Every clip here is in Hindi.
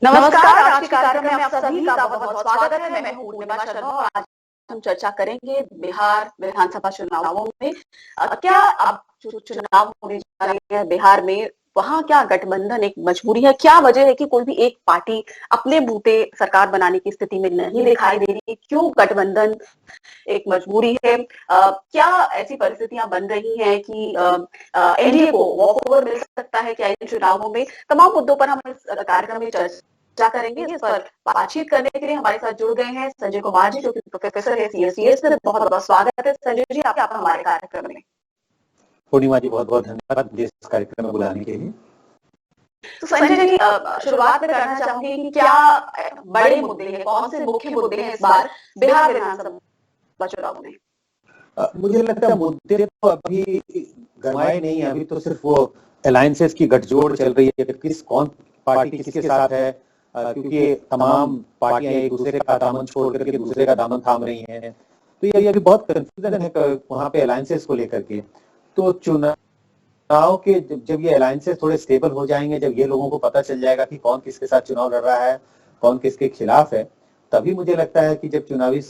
नमस्कार। आज के कार्यक्रम में आप सभी का बहुत बहुत स्वागत है। मैं हूं पूर्णिमा शर्मा और आज हम चर्चा करेंगे बिहार विधानसभा चुनावों में क्या अब जो चुनाव होने जा रहे हैं बिहार में, वहां क्या गठबंधन एक मजबूरी है? क्या वजह है कि कोई भी एक पार्टी अपने बूते सरकार बनाने की स्थिति में नहीं दिखाई दे रही? क्यों गठबंधन एक मजबूरी है? क्या ऐसी परिस्थितियां बन रही हैं कि एनडीए को वॉक ओवर मिल सकता है क्या इन चुनावों में? तमाम मुद्दों पर हम इस कार्यक्रम में चर्चा करेंगे। इस पर बातचीत करने के लिए हमारे साथ जुड़ गए हैं संजय कुमार जी, जो कि प्रोफेसर है सीएससीएस से। बहुत बहुत स्वागत है संजय जी आपका हमारे कार्यक्रम में। पूर्णिमा जी बहुत बहुत धन्यवाद मुझे इस कार्यक्रम में बुलाने के लिए। तो संजय जी, शुरुआत में करना चाहूंगी कि क्या बड़े मुद्दे हैं, कौन से मुख्य मुद्दे हैं इस बार बिहार विधानसभा चुनाव में? मुझे लगता है मुद्दे तो अभी गंवाए नहीं है, अभी तो सिर्फ वो अलायंसेस की गठजोड़ चल रही है कि कौन पार्टी किसके साथ है, क्योंकि तमाम पार्टियां एक दूसरे का दामन छोड़ करके दूसरे का दामन थाम रही हैं। तो ये अभी बहुत कंफ्यूजन है वहां पे अलायंसेस को लेकर के। तो चुनाव के जब ये अलायंसेस थोड़े स्टेबल हो जाएंगे, जब ये लोगों को पता चल जाएगा कि कौन किसके साथ चुनाव लड़ रहा है, कौन किसके खिलाफ है, तभी मुझे लगता है कि जब चुनावी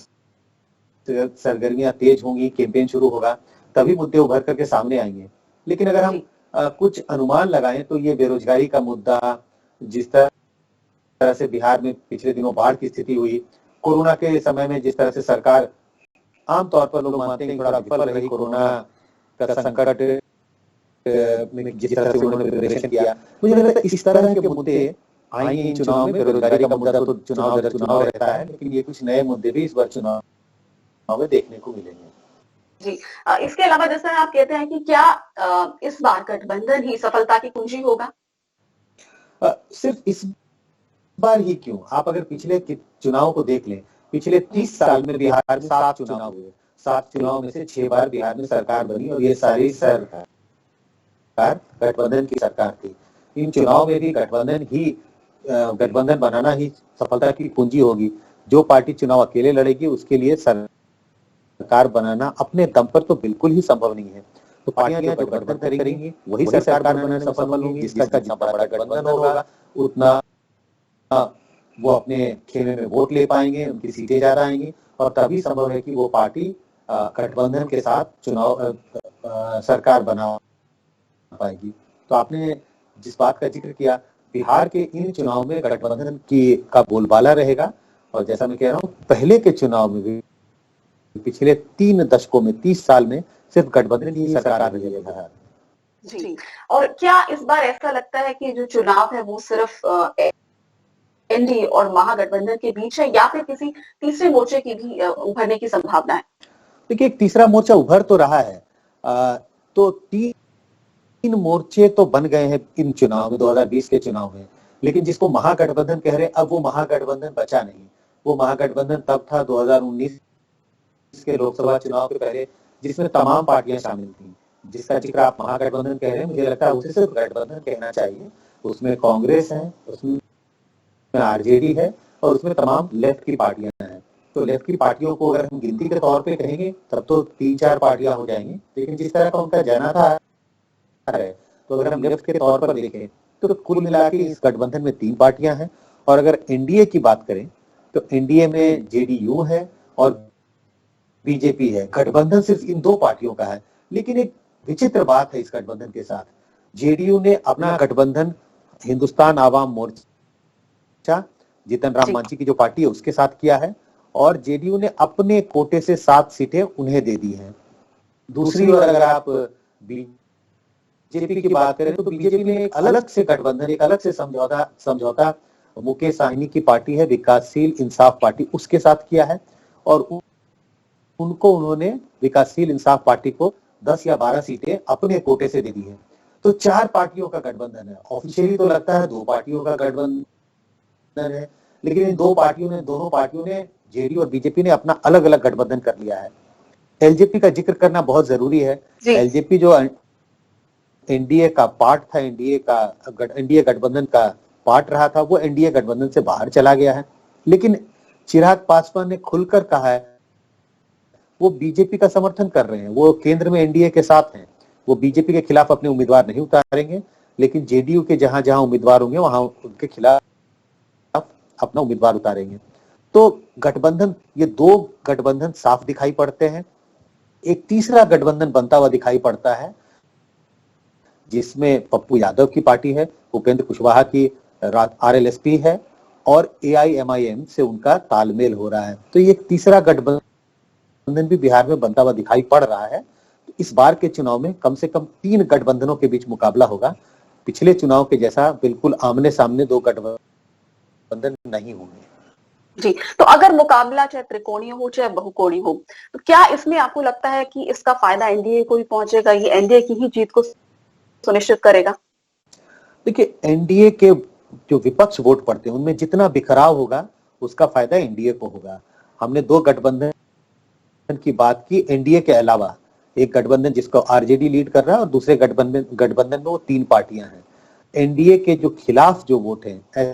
सरगर्मियां तेज होंगी, कैंपेन शुरू होगा, तभी मुद्दे उभर करके सामने आएंगे। लेकिन अगर हम कुछ अनुमान लगाएं तो ये बेरोजगारी का मुद्दा, जिस तरह से बिहार में पिछले दिनों बाढ़ की स्थिति हुई, कोरोना के समय में जिस तरह से सरकार, आमतौर पर लोग मानते हैं थोड़ा विफल रही कोरोना का संकट में, जिस तरह से उन्होंने प्रिपरेशन किया, मुझे लगता है इस तरह के मुद्दे आएंगे इन चुनाव में। बेरोजगारी का मुद्दा तो चुनाव रहता है, लेकिन ये कुछ नए मुद्दे भी इस बार चुनाव में देखने को मिलेंगे। जी, इसके अलावा जैसे आप कहते हैं कि क्या इस बार गठबंधन ही सफलता की कुंजी होगा? सिर्फ इस बार ही क्यों, आप अगर पिछले चुनाव को देख लें, पिछले 30 साल में बिहार में 7 चुनाव हुए, 7 चुनाव में से 6 बार बिहार में सरकार बनी और ये सारी सरकार गठबंधन की सरकार थी। इन चुनाव में भी गठबंधन बनाना ही सफलता की कुंजी होगी। जो पार्टी चुनाव अकेले लड़ेगी उसके लिए सरकार बनाना अपने दम पर तो बिल्कुल ही संभव नहीं है। तो पार्टियां जो गठबंधन करेंगी वही सरकार बनाने में सफल होंगी। जिसका जितना बड़ा गठबंधन होगा उतना वो अपने खेमे में वोट ले पाएंगे, उनकी सीटें ज्यादा आएंगी और तभी संभव है कि वो पार्टी गठबंधन के साथ चुनाव सरकार बना पाएगी। तो आपने जिस बात का जिक्र किया, बिहार के इन चुनाव में गठबंधन का बोलबाला रहेगा। और जैसा मैं कह रहा हूँ, पहले के चुनाव में भी पिछले 3 दशकों में, 30 साल में सिर्फ गठबंधन ही सरकार रही है बिहार। जी, और क्या इस बार ऐसा लगता है कि जो चुनाव है वो सिर्फ एनडीए और महागठबंधन के बीच है या फिर किसी तीसरे मोर्चे की भी उभरने की संभावना है? देखिए, एक तीसरा मोर्चा उभर तो रहा है। तो 3 मोर्चे तो बन गए हैं इन चुनाव में, 2020 के चुनाव में। लेकिन जिसको महागठबंधन कह रहे हैं, अब वो महागठबंधन बचा नहीं। वो महागठबंधन तब था 2019 के लोकसभा चुनाव के पहले, जिसमें तमाम पार्टियां शामिल थी। जिसका जिक्र आप महागठबंधन कह रहे हैं, मुझे लगता है उसे सिर्फ गठबंधन कहना चाहिए। उसमें कांग्रेस है, उसमें आरजेडी है और उसमें तमाम लेफ्ट की पार्टियां हैं। तो लेफ्ट की पार्टियों को अगर हम गिनती के तौर पे कहेंगे तब तो 3-4 पार्टियां हो जाएंगी। लेकिन जिस तरह का उनका जनाधार है, तो अगर हम लेफ्ट के तौर पर देखें तो कुल मिला के इस गठबंधन में 3 पार्टियां हैं। और अगर एनडीए की बात करें तो एनडीए में जेडीयू है और बीजेपी है। गठबंधन सिर्फ इन 2 पार्टियों का है। लेकिन एक विचित्र बात है इस गठबंधन के साथ, जेडीयू ने अपना गठबंधन हिंदुस्तान आवाम मोर्चा, जीतन राम मांझी की जो पार्टी है, उसके साथ किया है और जेडीयू ने अपने कोटे से 7 सीटें उन्हें दे दी हैं। दूसरी ओर अगर आप बीजेपी की बात करें तो बीजेपी ने एक अलग से गठबंधन, एक अलग से समझौता मुकेश साहनी की पार्टी है विकासशील इंसाफ पार्टी, उसके साथ किया है और उनको उन्होंने विकासशील इंसाफ पार्टी को 10 या 12 सीटें अपने कोटे से दे दी है। तो 4 पार्टियों का गठबंधन है। ऑफिशियली तो लगता है 2 पार्टियों का गठबंधन है, लेकिन इन दोनों पार्टियों ने जेडीयू और बीजेपी ने अपना अलग अलग गठबंधन कर लिया है। एलजेपी का जिक्र करना बहुत जरूरी है। एलजेपी जो एनडीए का पार्ट था, एनडीए गठबंधन का पार्ट रहा था, वो एनडीए गठबंधन से बाहर चला गया है। लेकिन चिराग पासवान ने खुलकर कहा है वो बीजेपी का समर्थन कर रहे हैं, वो केंद्र में एनडीए के साथ हैं, वो बीजेपी के खिलाफ अपने उम्मीदवार नहीं उतारेंगे। लेकिन जेडीयू के जहां जहां उम्मीदवार होंगे वहां उनके खिलाफ अपना उम्मीदवार उतारेंगे। तो गठबंधन, ये दो गठबंधन साफ दिखाई पड़ते हैं। एक तीसरा गठबंधन बनता हुआ दिखाई पड़ता है जिसमें पप्पू यादव की पार्टी है, उपेंद्र कुशवाहा की आरएलएसपी है और एआईएमआईएम से उनका तालमेल हो रहा है। तो ये एक तीसरा गठबंधन भी बिहार में बनता हुआ दिखाई पड़ रहा है। तो इस बार के चुनाव में कम से कम 3 गठबंधनों के बीच मुकाबला होगा। पिछले चुनाव के जैसा बिल्कुल आमने सामने 2 गठबंधन नहीं होंगे। जी, तो अगर मुकाबला चाहे त्रिकोणीय हो चाहे बहुकोणीय हो, तो क्या इसमें आपको लगता है कि इसका फायदा एनडीए को भी पहुंचेगा, ये एनडीए की ही जीत को सुनिश्चित करेगा? देखिए, एनडीए के जो विपक्ष वोट पड़ते हैं उनमें जितना बिखराव होगा उसका फायदा एनडीए को होगा। हमने 2 गठबंधन की बात की, एनडीए के अलावा एक गठबंधन जिसको आरजेडी लीड कर रहा है और दूसरे गठबंधन में वो 3 पार्टियां हैं। एनडीए के जो खिलाफ जो वोट हैं,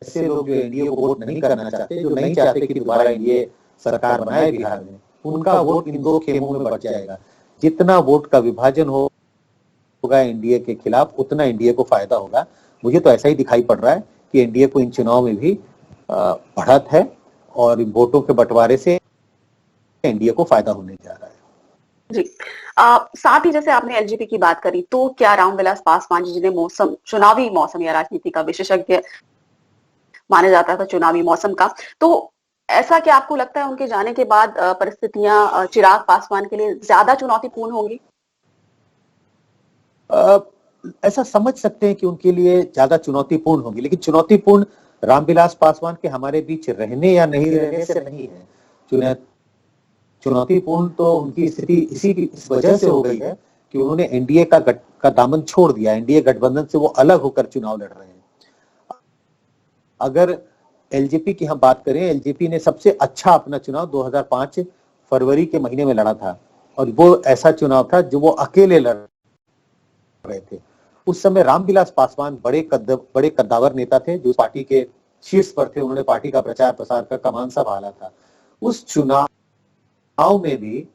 ऐसे लोग जो एनडीए को वोट नहीं करना चाहते, जो नहीं चाहते कि दोबारा एनडीए सरकार बनाए बिहार में, उनका वोट इन 2 खेमों में बढ़ जाएगा। जितना वोट का विभाजन होगा एनडीए के खिलाफ उतना एनडीए को फायदा होगा। मुझे तो ऐसा ही दिखाई पड़ रहा है कि एनडीए को इन चुनाव में भी बढ़त है और वोटों के बंटवारे से एनडीए को फायदा होने जा रहा है। जी, साथ ही जैसे आपने एलजेपी की बात करी, तो क्या रामविलास पासवान जी, जिन्हें चुनावी मौसम या राजनीति का विशेषज्ञ माना जाता था, चुनावी मौसम का, तो ऐसा क्या आपको लगता है उनके जाने के बाद परिस्थितियां चिराग पासवान के लिए ज्यादा चुनौतीपूर्ण होंगी? ऐसा समझ सकते हैं कि उनके लिए ज्यादा चुनौतीपूर्ण होगी, लेकिन चुनौतीपूर्ण रामविलास पासवान के हमारे बीच रहने या नहीं रहने से नहीं है। चुनौतीपूर्ण तो उनकी स्थिति इस वजह से हो गई है कि उन्होंने एनडीए का दामन छोड़ दिया। एनडीए गठबंधन से वो अलग होकर चुनाव लड़ रहे हैं। अगर एलजेपी की हम बात करें, एलजेपी ने सबसे अच्छा अपना चुनाव 2005 फरवरी के महीने में लड़ा था और वो ऐसा चुनाव था जो वो अकेले लड़ रहे थे। उस समय रामविलास पासवान बड़े कद्दावर नेता थे जो पार्टी के शीर्ष पर थे। उन्होंने पार्टी का प्रचार प्रसार का कमान संभाला था। उस चुनाव में भी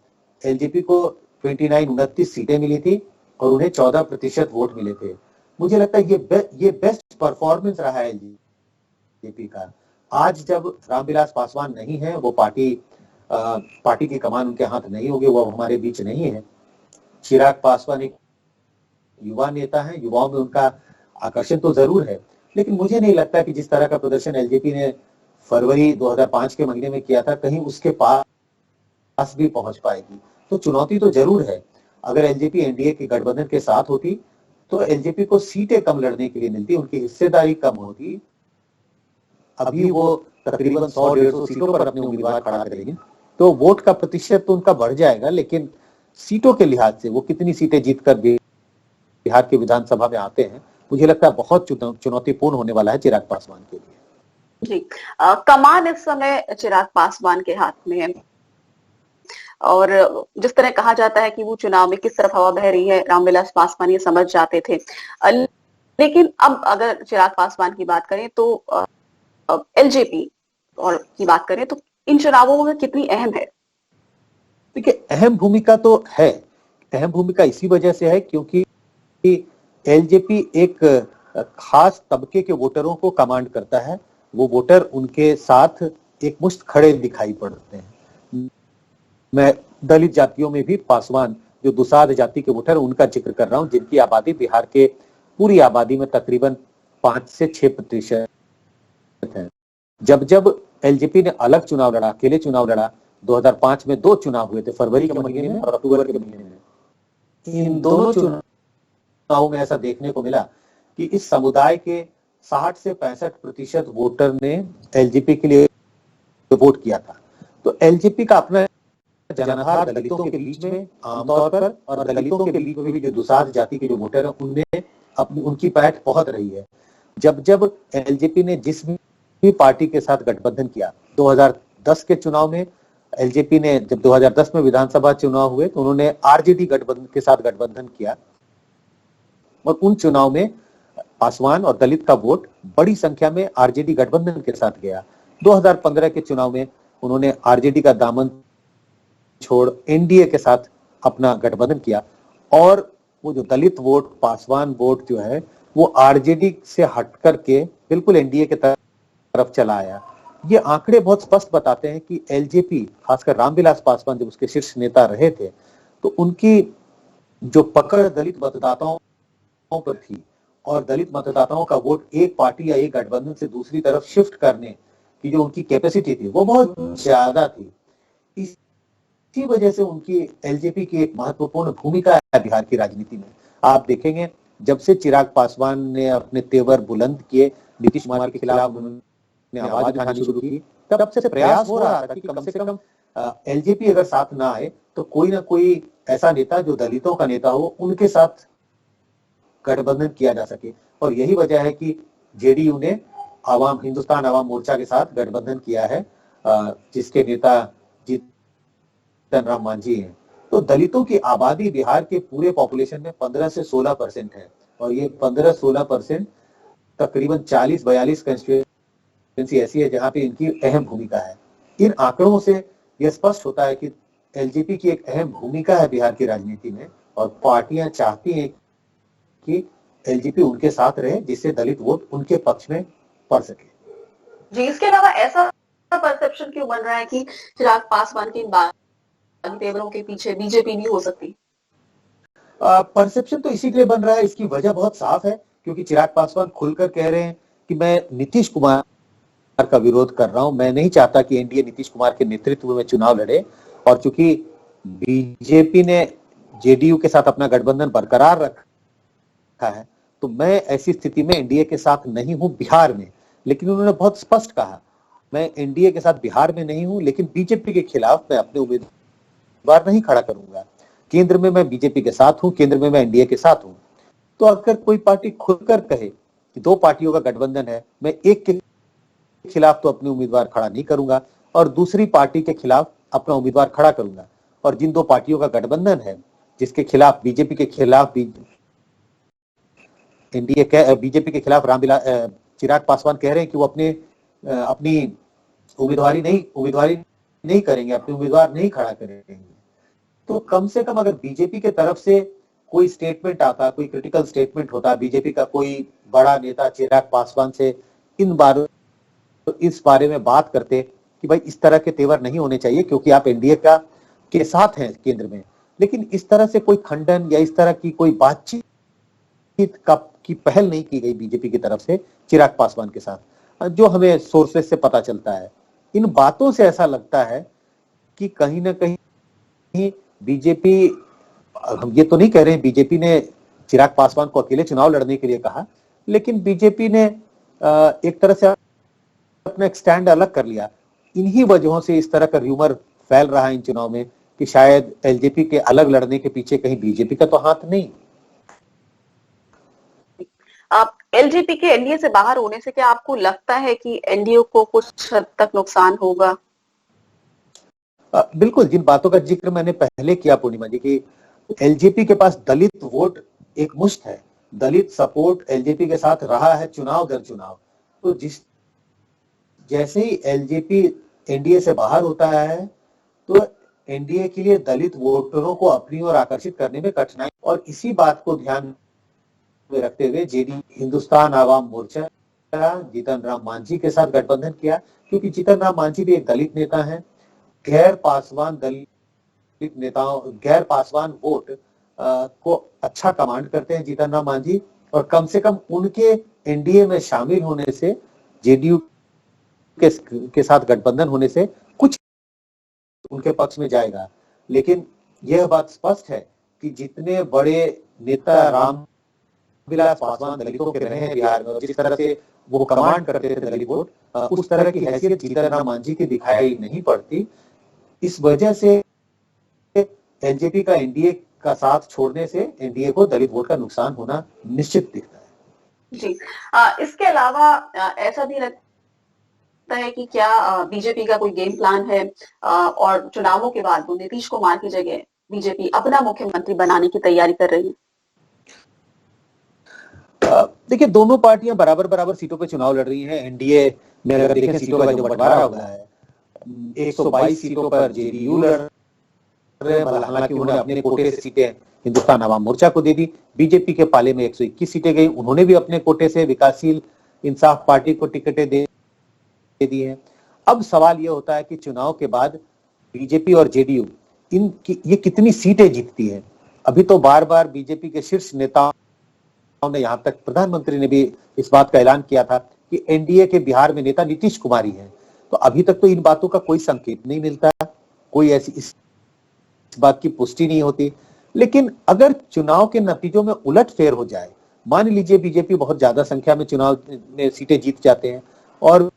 एलजेपी को 29 सीटें मिली थी और उन्हें 14% वोट मिले थे। मुझे लगता है ये बेस्ट परफॉर्मेंस रहा है एलजेपी का। आज जब रामविलास पासवान नहीं है, वो पार्टी की कमान उनके हाथ नहीं होगी, वो हमारे बीच नहीं है। चिराग पासवान एक युवा नेता है, युवाओं में उनका आकर्षण तो जरूर है, लेकिन मुझे नहीं लगता कि जिस तरह का प्रदर्शन एलजेपी ने फरवरी 2005 के महीने में किया था, कहीं उसके पास भी पहुंच पाएगी। तो चुनौती तो जरूर है। अगर एलजेपी एनडीए के गठबंधन के साथ होती तो एलजेपी को सीटें कम लड़ने के लिए मिलती, उनकी हिस्सेदारी कम होती। अभी वो तकरीबन 100-150 सीटों पर अपने उम्मीदवार खड़ा करेंगे, तो वोट का प्रतिशत तो उनका बढ़ जाएगा, लेकिन सीटों के लिहाज से वो कितनी सीटें जीतकर बिहार के विधानसभा में आते हैं, मुझे लगता है बहुत चुनौतीपूर्ण होने वाला है चिराग पासवान के लिए। जी, कमान इस समय चिराग पासवान के हाथ में है और जिस तरह कहा जाता है कि वो चुनाव में किस तरफ हवा बह रही है, रामविलास पासवान ये समझ जाते थे। लेकिन अब अगर चिराग पासवान की बात करें तो एलजेपी और की बात करें तो इन चुनावों में कितनी अहम है? देखिए, अहम भूमिका तो है। अहम भूमिका इसी वजह से है क्योंकि एलजेपी एक खास तबके के वोटरों को कमांड करता है। वो वोटर उनके साथ एक मुश्त खड़े दिखाई पड़ते हैं। मैं दलित जातियों में भी पासवान, जो दुसाध जाति के वोटर, उनका जिक्र कर रहा हूं, जिनकी आबादी बिहार के पूरी आबादी में तकरीबन 5 से 6% है। जब एलजेपी ने अलग चुनाव लड़ा, अकेले चुनाव लड़ा, 2005 में 2 चुनाव हुए थे, फरवरी के महीने में और अक्टूबर के महीने में। इन दोनों चुनावों में ऐसा देखने को मिला कि इस समुदाय के 60 से 65% वोटर ने एलजेपी के लिए वोट किया था। तो एलजेपी का अपना जनाधार दलितों के बीच में आमतौर पर, और दलितों के बीच में भी जो दुसाध जाति के जो वोटर हैं उनमें उनकी पैठ बहुत रही है। जब एलजेपी ने जिस भी पार्टी के साथ गठबंधन किया, 2010 के चुनाव में एलजेपी ने, जब 2010 में विधानसभा चुनाव हुए तो उन्होंने आरजेडी गठबंधन के साथ गठबंधन किया और उन चुनाव में पासवान और दलित का वोट बड़ी संख्या में आरजेडी गठबंधन के साथ गया। 2015 के चुनाव में उन्होंने आरजेडी का दामन छोड़ एनडीए के साथ अपना गठबंधन किया और वो जो दलित वोट, पासवान वोट जो है, वो आरजेडी से हट करके बिल्कुल एनडीए के तरफ तरफ चला आया। ये आंकड़े बहुत स्पष्ट बताते हैं कि एलजेपी, खासकर रामविलास पासवान जब उसके शीर्ष नेता रहे थे, तो उनकी जो पकड़ दलित मतदाताओं पर थी और दलित मतदाताओं का वोट एक पार्टी या एक गठबंधन से दूसरी तरफ शिफ्ट करने की जो उनकी कैपेसिटी थी वो बहुत ज्यादा थी। इसी वजह से उनकी एलजेपी की एक महत्वपूर्ण भूमिका है बिहार की राजनीति में। आप देखेंगे जब से चिराग पासवान ने अपने तेवर बुलंद किए, नीतीश कुमार के खिलाफ उन्होंने आवाज उठानी शुरू की, तब से प्रयास हो रहा था कि कम से कम एलजेपी अगर साथ ना आए तो कोई ना कोई ऐसा नेता जो दलितों का नेता हो उनके साथ गठबंधन किया जा सके। और यही वजह है कि जेडीयू ने हिंदुस्तान आवाम मोर्चा के साथ गठबंधन किया है, जिसके नेता जीतन राम मांझी हैं। तो दलितों की आबादी बिहार के पूरे पॉपुलेशन में 15 से 16% है और ये 15-16% तकरीबन 40-42 कंस्टिट्यूएंसी ऐसी है जहां पे इनकी अहम भूमिका है। इन आंकड़ों से यह स्पष्ट होता है कि एलजेपी की एक अहम भूमिका है बिहार की राजनीति में और पार्टियां चाहती हैं कि एलजेपी उनके साथ रहे जिससे दलित वोट उनके पक्ष में पड़ सके। जी, इसके अलावा ऐसा परसेप्शन क्यों बन रहा है कि चिराग पासवान के इन तेवरों के पीछे बीजेपी भी हो सकती? परसेप्शन तो इसी के लिए बन रहा है, इसकी वजह बहुत साफ है क्योंकि चिराग पासवान खुलकर कह रहे हैं कि मैं नीतीश कुमार का विरोध कर रहा हूं, मैं नहीं चाहता कि एनडीए नीतीश कुमार के नेतृत्व में चुनाव लड़े। और चूंकि बीजेपी ने जेडीयू के साथ अपना गठबंधन बरकरार रखा है तो मैं ऐसी स्थिति में एनडीए के साथ नहीं हूं बिहार में। लेकिन उन्होंने बहुत स्पष्ट कहा, मैं एनडीए के साथ बिहार में नहीं हूं लेकिन बीजेपी के खिलाफ मैं अपने उम्मीदवार नहीं खड़ा करूंगा। केंद्र में मैं बीजेपी के साथ हूं, केंद्र में मैं एनडीए के साथ हूं। तो अगर कोई पार्टी खुलकर कहे कि दो पार्टियों का गठबंधन है, मैं एक के खिलाफ तो अपने उम्मीदवार खड़ा नहीं करूंगा और दूसरी पार्टी के खिलाफ अपना उम्मीदवार खड़ा करूंगा, और जिन दो पार्टियों का गठबंधन है जिसके खिलाफ बीजेपी के खिलाफ बीजेपी के खिलाफ चिराग पासवान कह रहे हैं कि वो अपनी उम्मीदवारी नहीं करेंगे, अपने उम्मीदवार नहीं खड़ा करेंगे, तो कम से कम अगर बीजेपी के तरफ से कोई स्टेटमेंट आता, कोई क्रिटिकल स्टेटमेंट होता, बीजेपी का कोई बड़ा नेता चिराग पासवान से इस बारे में बात करते कि भाई इस तरह के तेवर नहीं होने चाहिए क्योंकि आप एनडीए के साथ हैं केंद्र में। लेकिन इस तरह से कोई खंडन या इस तरह की कोई बातचीत की पहल नहीं की गई बीजेपी की तरफ से चिराग पासवान के साथ, जो हमें सोर्सेस से पता चलता है। इन बातों से ऐसा लगता है कि कहीं ना कहीं बीजेपी, हम ये तो नहीं कह रहे हैं बीजेपी ने चिराग पासवान को अकेले चुनाव लड़ने के लिए कहा, लेकिन बीजेपी ने एक तरह से अपना एक स्टैंड अलग कर लिया। इन्हीं वजहों से इस तरह का र्यूमर फैल रहा है इन चुनाव में कि शायद एलजेपी के अलग लड़ने के पीछे कहीं बीजेपी का तो हाथ नहीं। आप एलजेपी के एनडीए से बाहर होने से क्या आपको लगता है कि एनडीए को कुछ हद तक नुकसान होगा? बिल्कुल, जिन बातों का जिक्र मैंने पहले किया पूर्णिमा जी की, एलजेपी के पास दलित वोट एक मुश्त है, दलित सपोर्ट एलजेपी के साथ रहा है चुनाव दर चुनाव। तो जैसे ही एलजेपी एनडीए से बाहर होता है तो एनडीए के लिए दलित वोटरों को अपनी ओर आकर्षित करने में कठिनाई, और इसी बात को ध्यान में रखते हुए जेडी हिंदुस्तान आवाम मोर्चा जीतन राम मांझी के साथ गठबंधन किया, क्योंकि जीतन राम मांझी भी एक दलित नेता है। गैर पासवान वोट को अच्छा कमांड करते हैं जीतन राम मांझी, और कम से कम उनके एनडीए में शामिल होने से, जेडीयू के साथ गठबंधन होने से कुछ उनके पक्ष में जाएगा। लेकिन यह बात स्पष्ट है कि जितने बड़े नेता रामविलास पासवान दलितों के रहे हैं बिहार में और जिस तरह से वो कमांड करते थे दलित वोट, उस तरह की हैसियत जीतन राम मांझी की दिखाई नहीं पड़ती। इस वजह से एलजेपी का एनडीए का साथ छोड़ने से एनडीए को दलित वोट का नुकसान होना निश्चित दिखता है। जी, इसके अलावा ऐसा भी लगता है कि क्या बीजेपी का कोई गेम प्लान है और चुनावों के बाद वो नीतीश कुमार की जगह बीजेपी अपना मुख्यमंत्री बनाने की तैयारी कर रही है? देखिए, दोनों पार्टियां बराबर बराबर सीटों पे चुनाव लड़ रही हैं। एनडीए में अगर देखें सीटों का जो बंटवारा हुआ है, 122 सीटों पर जेडीयू लड़ रहे हैं, हालांकि उन्होंने अपने कोटे से सीटें हिंदुस्तान आवाम मोर्चा को दे दी। बीजेपी के पाले में 121 सीटें गई, उन्होंने भी अपने कोटे से विकासशील इंसाफ पार्टी को टिकटें दे दे दी है। अब सवाल यह होता है कि चुनाव के बाद बीजेपी और जेडीयू ये कितनी सीटें जीतती है। अभी तो बार बार बीजेपी के शीर्ष नेताओं ने, यहां तक प्रधानमंत्री ने भी इस बात का ऐलान किया था कि एनडीए के बिहार में नेता नीतीश कुमार ही है। तो अभी तक तो इन बातों का कोई संकेत नहीं मिलता, कोई ऐसी इस बात की पुष्टि नहीं होती। लेकिन अगर चुनाव के नतीजों में उलटफेर हो जाए, मान लीजिए बीजेपी बहुत ज्यादा संख्या में चुनाव में सीटें जीत जाते हैं और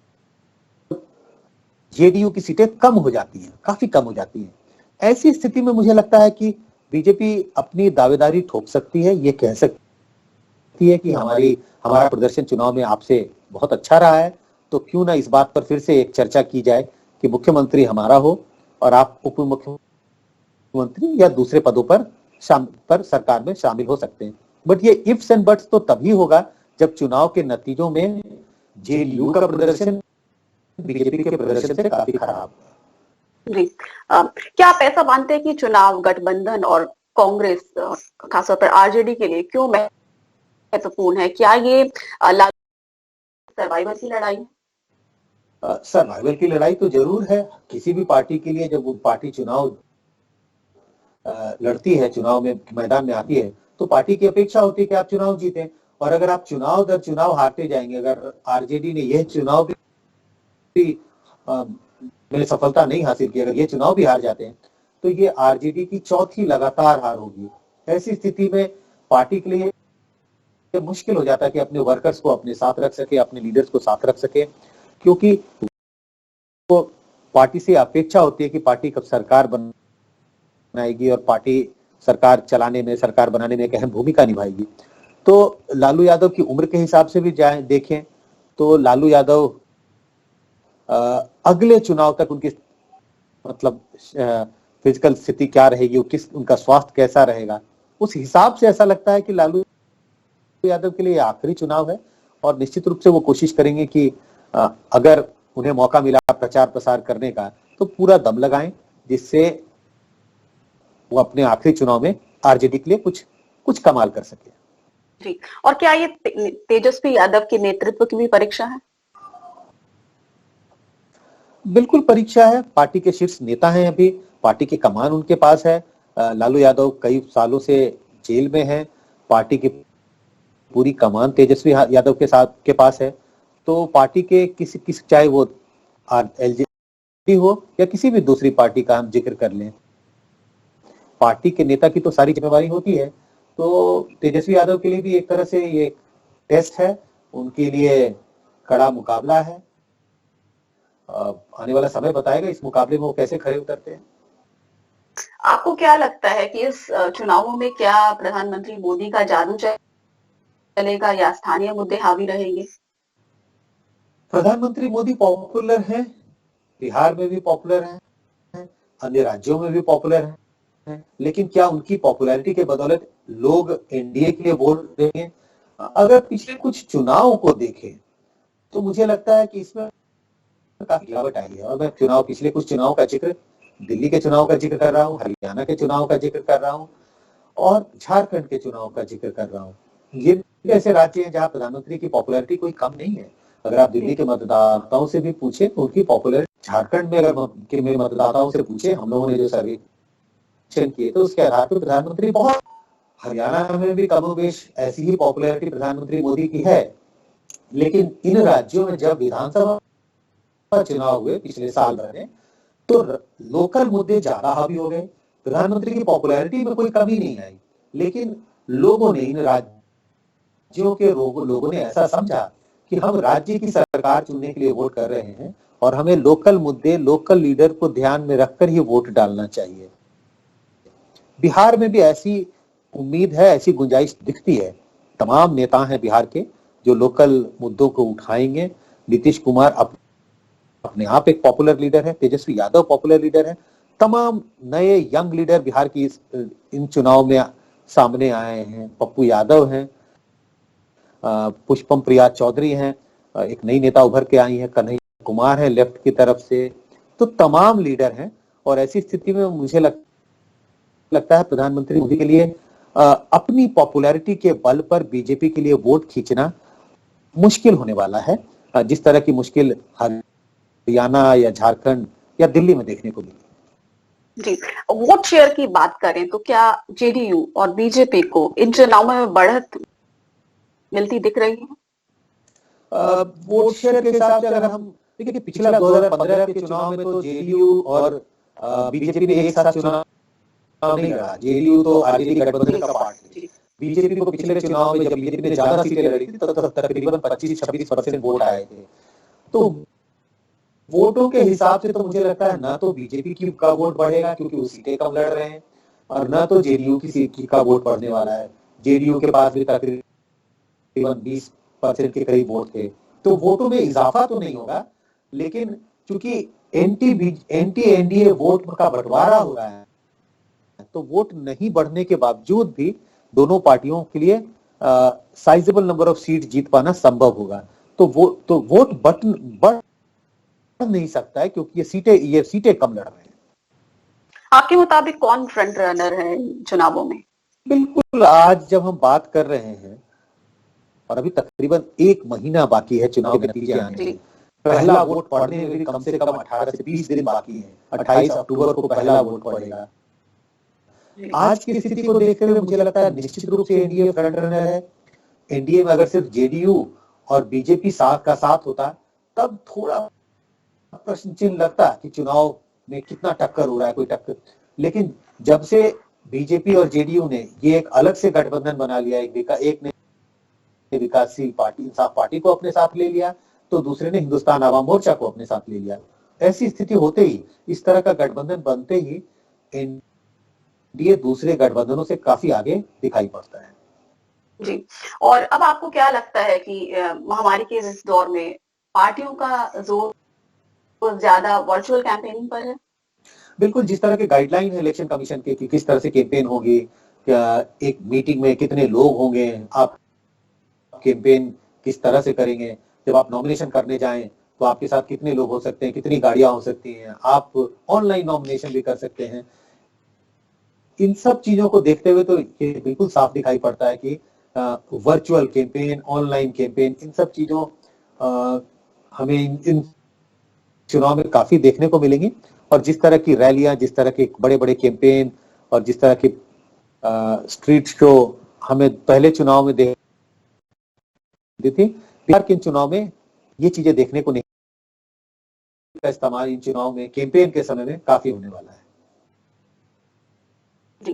जेडीयू की सीटें कम हो जाती हैं, काफी कम हो जाती हैं, ऐसी स्थिति में मुझे लगता है कि बीजेपी अपनी दावेदारी ठोक सकती है। ये कह सकती है कि हमारा प्रदर्शन चुनाव में आपसे बहुत अच्छा रहा है, तो क्यों ना इस बात पर फिर से एक चर्चा की जाए कि मुख्यमंत्री हमारा हो और आप उप मुख्यमंत्री या दूसरे पदों पर सरकार में शामिल हो सकते हैं। बट ये इफ्स एंड बट्स तो तभी होगा जब चुनाव के नतीजों में जेडीयू का प्रदर्शन बीजेपी के प्रदर्शन से काफी खराब। जी, क्या आप ऐसा मानते हैं कि चुनाव गठबंधन और कांग्रेस, खासतौर पर आरजेडी के लिए क्यों महत्वपूर्ण है? क्या ये सर्वाइवल की लड़ाई है? सर्वाइवल की लड़ाई तो जरूर है किसी भी पार्टी के लिए। जब वो पार्टी चुनाव लड़ती है, चुनाव में मैदान में आती है, तो पार्टी की अपेक्षा होती है कि आप चुनाव जीतें। और अगर आप चुनाव दर चुनाव हारते जाएंगे, अगर आरजेडी ने यह चुनाव भी में सफलता नहीं हासिल की, अगर ये चुनाव भी हार जाते हैं, तो ये आरजेडी की चौथी लगातार हार होगी। ऐसी स्थिति में पार्टी के लिए मुश्किल हो जाता है कि अपने वर्कर्स को अपने साथ रख सके, अपने लीडर्स को साथ रख सके, क्योंकि वो पार्टी से अपेक्षा होती है कि पार्टी कब सरकार बनाएगी और पार्टी सरकार चलाने में, सरकार बनाने में एक अहम भूमिका निभाएगी। तो लालू यादव की उम्र के हिसाब से भी देखें तो लालू यादव अगले चुनाव तक उनकी मतलब फिजिकल स्थिति क्या रहेगी, उनका स्वास्थ्य कैसा रहेगा, उस हिसाब से ऐसा लगता है कि लालू यादव के लिए आखिरी चुनाव है। और निश्चित रूप से वो कोशिश करेंगे कि अगर उन्हें मौका मिला प्रचार प्रसार करने का, तो पूरा दम लगाएं, जिससे वो अपने आखिरी चुनाव में आरजेडी के लिए कुछ कमाल कर सके। जी, और क्या ये तेजस्वी यादव के नेतृत्व की भी परीक्षा है? बिल्कुल परीक्षा है। पार्टी के शीर्ष नेता हैं, अभी पार्टी की कमान उनके पास है। लालू यादव कई सालों से जेल में है, पार्टी की पूरी कमान तेजस्वी यादव के पास है। तो पार्टी के किसी चाहे वो एलजेपी हो या किसी भी दूसरी पार्टी का हम जिक्र कर लें, पार्टी के नेता की तो सारी जिम्मेवारी होती है। तो तेजस्वी यादव के लिए भी एक तरह से ये टेस्ट है, उनके लिए कड़ा मुकाबला है। आने वाला समय बताएगा इस मुकाबले में वो कैसे खरे उतरते हैं। आपको क्या लगता है कि इस चुनावों में क्या प्रधानमंत्री मोदी का जादू चलेगा या स्थानीय मुद्दे हावी रहेंगे? प्रधानमंत्री मोदी पॉपुलर हैं, बिहार में भी पॉपुलर हैं, अन्य राज्यों में भी पॉपुलर हैं, लेकिन क्या उनकी पॉपुलैरिटी के बदौलत लोग एनडीए के लिए वोट देंगे? अगर पिछले कुछ चुनाव को देखें तो मुझे लगता है कि इसमें काफी गिरावट आई है। और मैं पिछले कुछ चुनाव का जिक्र, दिल्ली के चुनाव का जिक्र कर रहा हूँ, हरियाणा के चुनाव का जिक्र कर रहा हूँ और झारखंड के चुनाव का जिक्र कर रहा हूँ। ये ऐसे राज्य हैं जहाँ प्रधानमंत्री की पॉपुलैरिटी कोई कम नहीं है। अगर आप दिल्ली के मतदाताओं से भी पूछे तो उनकी पॉपुलैरिटी, झारखंड में अगर मेरे मतदाताओं से पूछे, हम लोगों ने जो सर्वेक्षण किए तो उसके आधार पर प्रधानमंत्री बहुत, हरियाणा में भी कमोबेश ऐसी ही पॉपुलैरिटी प्रधानमंत्री मोदी की है। लेकिन इन राज्यों में जब विधानसभा चुनाव हुए पिछले साल भर में, तो लोकल मुद्दे ज्यादा हावी हो गए। प्रधानमंत्री की पॉपुलैरिटी में कोई कमी नहीं आई, लेकिन लोगों ने, इन राज्यों के लोगों ने ऐसा समझा कि हम राज्य की सरकार चुनने के लिए वोट कर रहे हैं और हमें लोकल मुद्दे, लोकल लीडर को ध्यान में रखकर ही वोट डालना चाहिए। बिहार में भी ऐसी उम्मीद है, ऐसी गुंजाइश दिखती है। तमाम नेता हैं बिहार के जो लोकल मुद्दों को उठाएंगे। नीतीश कुमार अपने आप एक पॉपुलर लीडर है, तेजस्वी यादव पॉपुलर लीडर है, तमाम नए यंग लीडर बिहार की इन चुनाव में सामने आए हैं। पप्पू यादव हैं, पुष्पम प्रिया चौधरी हैं, एक नई नेता उभर के आई है, कन्हैया कुमार है लेफ्ट की तरफ से। तो तमाम लीडर हैं और ऐसी स्थिति में मुझे लगता है प्रधानमंत्री मोदी के लिए अपनी पॉपुलैरिटी के बल पर बीजेपी के लिए वोट खींचना मुश्किल होने वाला है। जिस तरह की मुश्किल हरियाणा या झारखंड या दिल्ली में देखने को मिली। जी, वोट शेयर की बात करें तो क्या जेडीयू और बीजेपी को इन चुनावों में बढ़त मिलती दिख रही है? वोट शेयर के हिसाब से अगर हम देखिए कि पिछला 2015 के चुनाव में तो जेडीयू और बीजेपी ने एक साथ चुनाव नहीं लड़ा। जेडीयू तो आरजेडी गठबंधन का पार्ट थी। बीजेपी को पिछले चुनाव में जब बीजेपी ने ज्यादा सीटें लड़ी थी तो तकरीबन 25-26% वोट आए थे। तो वोटों के हिसाब से तो मुझे लगता है ना तो बीजेपी की का वोट बढ़ेगा क्योंकि वो सीटें कम लड़ रहे हैं, और ना तो जेडीयू की सीट का वोट बढ़ने वाला है। जेडीयू के पास भी तकरीबन 20% के करीब वोट थे, तो वोटों में इजाफा तो नहीं होगा, लेकिन चूंकि एंटी एनडीए वोट का बंटवारा हो रहा है तो वोट नहीं बढ़ने के बावजूद भी दोनों पार्टियों के लिए साइजेबल नंबर ऑफ सीट जीत पाना संभव होगा। तो वोट बढ़ नहीं सकता है क्योंकि ये सीटें कम लड़ रहे हैं। आपके मुताबिक कौन फ्रंट रनर है इन चुनावों में? बिल्कुल, आज जब हम बात कर रहे हैं और अभी तकरीबन 1 महीना बाकी है चुनाव के नतीजे आने में, पहला वोट पड़ने में भी कम से कम 18 से 20 दिन बाकी है। 28 अक्टूबर को पहला वोट पड़ेगा। आज की स्थिति को देखते हुए मुझे लगता है निश्चित रूप से एनडीए फ्रंट रनर है। एनडीए में अगर सिर्फ जेडीयू और बीजेपी साथ का साथ होता तब थोड़ा प्रश्न चिन्ह लगता कि चुनाव में कितना टक्कर हो रहा है, कोई टक्कर। लेकिन जब से बीजेपी और जेडीयू ने ये एक अलग से गठबंधन बना लिया, एक ने विकासशील पार्टी इंसाफ पार्टी को अपने साथ ले लिया तो दूसरे ने हिंदुस्तान आवाम मोर्चा को अपने साथ ले लिया। ऐसी स्थिति होते ही, इस तरह का गठबंधन बनते ही एनडीए दूसरे गठबंधनों से काफी आगे दिखाई पड़ता है। जी, और अब आपको क्या लगता है कि महामारी के इस दौर में पार्टियों का जोर ज्यादा वर्चुअल कैंपेनिंग पर है? बिल्कुल, जिस तरह के गाइडलाइन है इलेक्शन कमीशन के कि किस तरह से कैंपेन होगी, क्या एक मीटिंग में कितने लोग होंगे, आप कैंपेन किस तरह से करेंगे, जब आप नॉमिनेशन करने जाएं तो आपके साथ कितने लोग हो सकते हैं, कितनी गाड़ियां हो सकती हैं, आप ऑनलाइन नॉमिनेशन भी कर सकते हैं। इन सब चीजों को देखते हुए तो ये बिल्कुल साफ दिखाई पड़ता है कि वर्चुअल कैंपेन, ऑनलाइन कैंपेन, इन सब चीजों हमें इन चुनाव में काफी देखने को मिलेंगी। और जिस तरह की रैलियां, जिस तरह के बड़े बड़े कैंपेन और जिस तरह की स्ट्रीट शो हमें पहले चुनाव में देखती थी, बिहार के चुनाव में ये चीजें देखने को नहीं, का इस्तेमाल इन चुनाव में कैंपेन के समय में काफी होने वाला है। जी,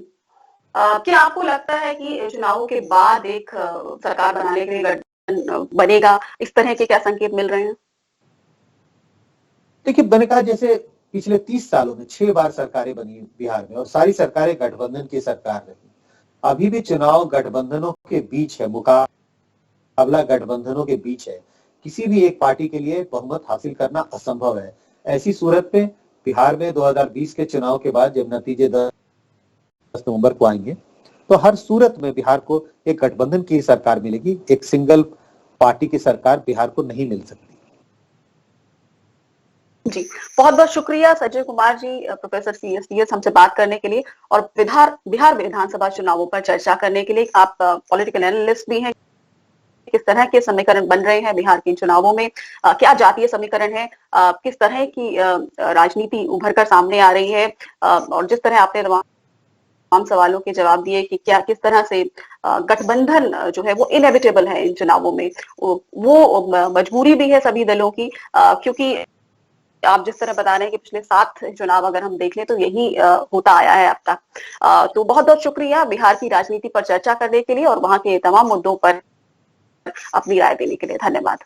क्या आपको लगता है कि चुनावों के बाद एक सरकार बनाने के लिए गठबंधन बनेगा? इस तरह के क्या संकेत मिल रहे हैं? देखिए, मैंने कहा जैसे पिछले 30 सालों में 6 बार सरकारें बनी बिहार में और सारी सरकारें गठबंधन की सरकार रही। अभी भी चुनाव गठबंधनों के बीच है, मुकाबला गठबंधनों के बीच है। किसी भी एक पार्टी के लिए बहुमत हासिल करना असंभव है। ऐसी सूरत में बिहार में 2020 के चुनाव के बाद जब नतीजे 10 नवंबर को आएंगे तो हर सूरत में बिहार को एक गठबंधन की सरकार मिलेगी, एक सिंगल पार्टी की सरकार बिहार को नहीं मिल सकती। जी, बहुत बहुत शुक्रिया संजय कुमार जी, प्रोफेसर CSDS हमसे बात करने के लिए और बिहार विधानसभा चुनावों पर चर्चा करने के लिए। आप पॉलिटिकल एनालिस्ट भी हैं। किस तरह के समीकरण बन रहे हैं बिहार के चुनावों में, क्या जातीय समीकरण है, किस तरह की राजनीति उभर कर सामने आ रही है, और जिस तरह आपने तमाम सवालों के जवाब दिए कि क्या किस तरह से गठबंधन जो है वो इनएविटेबल है इन चुनावों में, वो मजबूरी भी है सभी दलों की, क्योंकि आप जिस तरह बता रहे हैं कि पिछले 7 चुनाव अगर हम देख लें तो यही होता आया है अब तक। तो बहुत बहुत शुक्रिया बिहार की राजनीति पर चर्चा करने के लिए और वहां के तमाम मुद्दों पर अपनी राय देने के लिए। धन्यवाद।